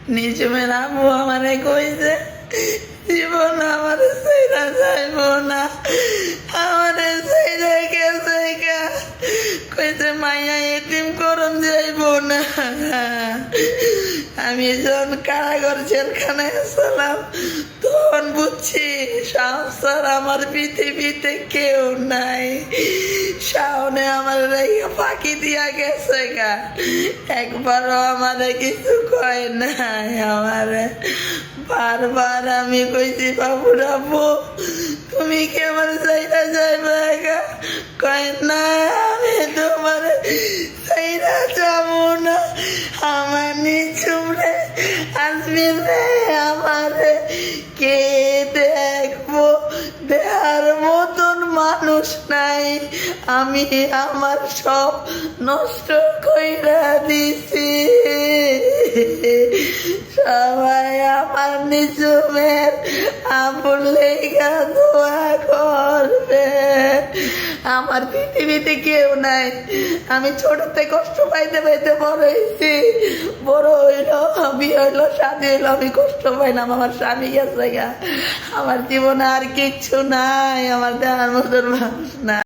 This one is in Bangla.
নিজমের আম্মু আমারে কইছে জীবন আমার সেইরা যাইব না, আমারে সেইরা গেছে গা, কইছে মাইয়া এতিম করন যাইব না। আমি যখন কারাগার জেলখানায় ছিলাম তখন বুঝছি সংসার আমার পৃথিবীতে কেউ নাই। শাওনে আমার রেখে ফাঁকি দিয়া গেছে গা, একবারও আমারে কিছু কয় নাই। আমারে বারবার আমি কইছি বাবু রাবু তুমি কি আমার চাইরা যাইবা গা, কয় না আমি তোমার চাইরা যাবো না। আমার নিচুম রে আসবি রে, আমার কে দেখবো, দেহার মতন মানুষ নাই। আমি আমার সব নষ্ট কইরা দিছি। সবাই আমার নিজমের আবুল লেগা দোয়া করবে। আমার পৃথিবীতে কেউ নাই। আমি ছোটতে কষ্ট পাইতে পাইতে বড় হয়েছি, বড় হইলো বিয়ে হইলো শাদি হইলো, আমি কষ্ট পাইলাম। আমার স্বামী গেছে গা, আমার জীবনে আর কিচ্ছু নাই, আমার দেওয়ার মতন মানুষ নাই।